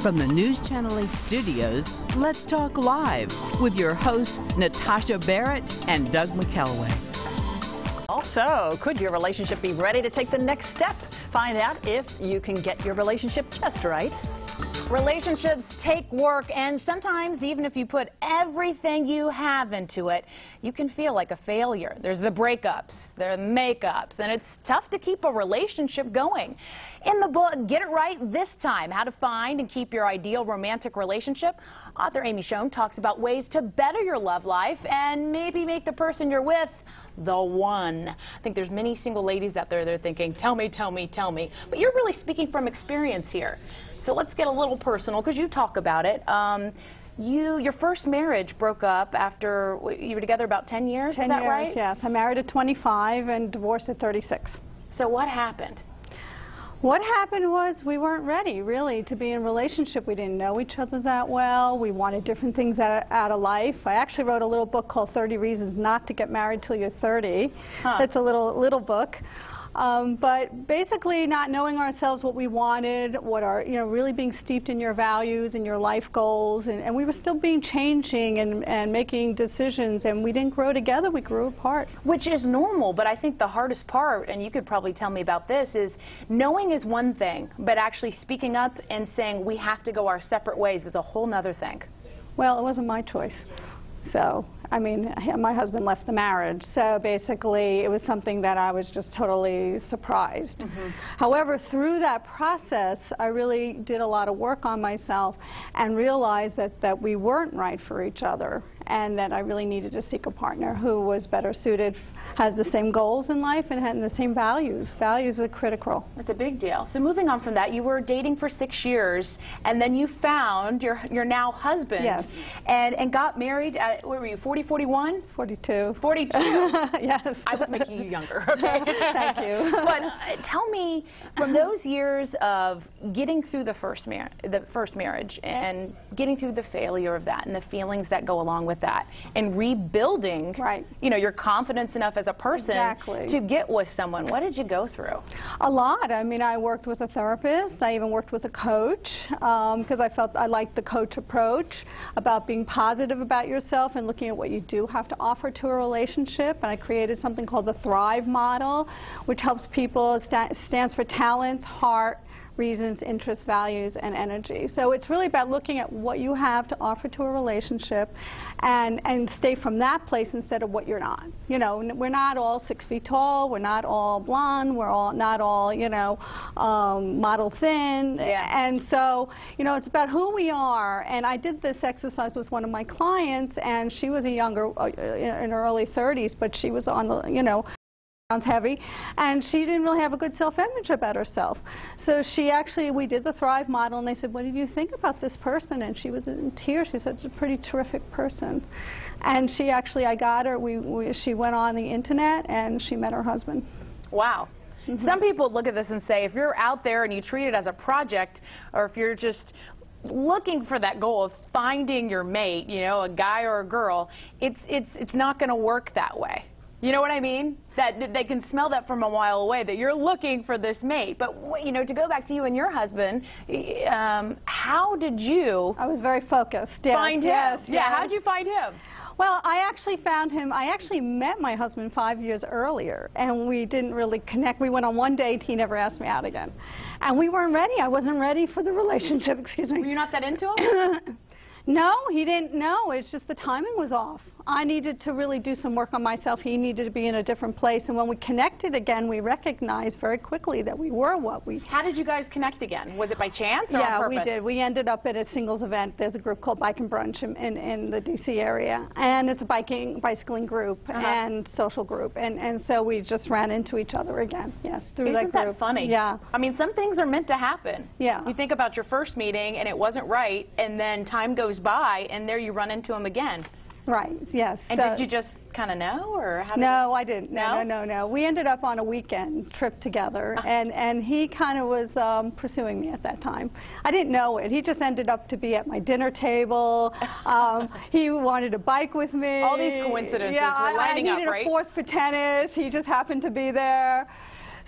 From the News Channel 8 studios, let's talk live with your hosts Natasha Barrett and Doug McElway. Also, could your relationship be ready to take the next step? Find out if you can get your relationship just right. Relationships take work, and sometimes even if you put everything you have into it, you can feel like a failure. There's the breakups, there are the makeups, and it's tough to keep a relationship going. In the book, Get It Right This Time, How to Find and Keep Your Ideal Romantic Relationship, author Amy Schoen talks about ways to better your love life and maybe make the person you're with the one. I think there's many single ladies out there that are thinking, tell me, tell me, tell me. But you're really speaking from experience here. So let's get a little personal, because you talk about it. Your first marriage broke up after you were together about 10 years, 10 is that years, right? Yes. I married at 25 and divorced at 36. So what happened? What happened was we weren't ready, really, to be in a relationship. We didn't know each other that well. We wanted different things out of life. I actually wrote a little book called 30 Reasons Not to Get Married Till You're 30. It's a little book. But basically not knowing ourselves what we wanted, what are, really being steeped in your values and your life goals, and we were still changing and making decisions, and we didn't grow together, we grew apart. Which is normal, but I think the hardest part, and you could probably tell me about this, is knowing is one thing, but actually speaking up and saying we have to go our separate ways is a whole nother thing. Well, it wasn't my choice. So, I mean, my husband left the marriage, so basically it was something that I was just totally surprised. Mm-hmm. However, through that process, I really did a lot of work on myself and realized that we weren't right for each other, and that I really needed to seek a partner who was better suited, has the same goals in life, and had the same values. Values are critical. That's a big deal. So moving on from that, you were dating for 6 years, and then you found your now husband. Yes. And got married at, what were you, 40, 41? 42. 42. Yes. I was making you younger, okay? Thank you. But tell me, from those years of getting through the first marriage and getting through the failure of that and the feelings that go along with that, and rebuilding, right, your confidence enough as a person exactly to get with someone, what did you go through? A lot. I mean, I worked with a therapist. I even worked with a coach because I felt I liked the coach approach about being positive about yourself and looking at what you do have to offer to a relationship. And I created something called the Thrive model, which helps people, stands for talents, heart, reasons, interests, values, and energy. So it's really about looking at what you have to offer to a relationship and stay from that place instead of what you're not. We're not all 6 feet tall, we're not all blonde, we're not all, model thin. Yeah. And so, it's about who we are. And I did this exercise with one of my clients, and she was a younger, in her early 30s, but she was on the, sounds heavy, and she didn't really have a good self-image about herself. So we did the Thrive model, and they said, what did you think about this person? And she was in tears. She said, she's a pretty terrific person. And I got her, she went on the internet, and she met her husband. Wow. Mm-hmm. Some people look at this and say, if you're out there and you treat it as a project, or if you're just looking for that goal of finding your mate, a guy or a girl, it's not going to work that way. You know what I mean? That they can smell that from a mile away, that you're looking for this mate. But, to go back to you and your husband, how did you... I was very focused. Yes, find him? Yes, yeah, yes. how did you find him? Well, I actually found him. I actually met my husband 5 years earlier, and we didn't really connect. We went on one date. He never asked me out again. And we weren't ready. I wasn't ready for the relationship, excuse me. Were you not that into him? No, he didn't know. It's just the timing was off. I needed to really do some work on myself. He needed to be in a different place. And when we connected again, we recognized very quickly that we were what we... How did you guys connect again? Was it by chance or yeah, on purpose? We did. We ended up at a singles event. There's a group called Bike and Brunch in the D.C. area. And it's a bicycling group and social group. And so we just ran into each other again, yes, through that group. Isn't that funny? Yeah. I mean, some things are meant to happen. Yeah. You think about your first meeting and it wasn't right, and then time goes by and there you run into him again. Right, yes. And did you just kind of know, or how did No, I didn't. No? No. We ended up on a weekend trip together, and he kind of was pursuing me at that time. I didn't know it. He just ended up to be at my dinner table. He wanted to bike with me. All these coincidences were lining up, right? I needed a fourth for tennis. He just happened to be there.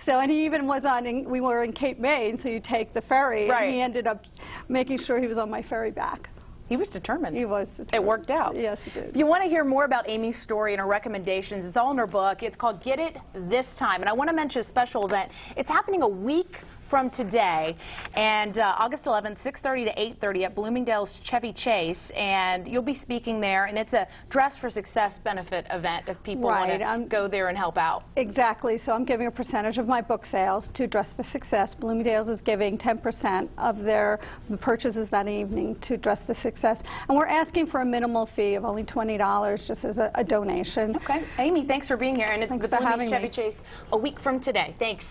So, and he even was we were in Cape May, so you take the ferry, Right. and he ended up making sure he was on my ferry back. He was determined. He was determined. It worked out. Yes, it did. If you want to hear more about Amy's story and her recommendations, it's all in her book. It's called Get It This Time. And I want to mention a special event. It's happening a week from today, and August 11th, 6:30 to 8:30 at Bloomingdale's Chevy Chase, and you'll be speaking there, and it's a Dress for Success benefit event if people want to go there and help out. Exactly. So I'm giving a percentage of my book sales to Dress for Success. Bloomingdale's is giving 10% of their purchases that evening to Dress for Success, and we're asking for a minimal fee of only $20 just as a donation. Okay. Amy, thanks for being here, and it's Thanks the for Bloomingdale's having Chevy me. Chase a week from today. Thanks.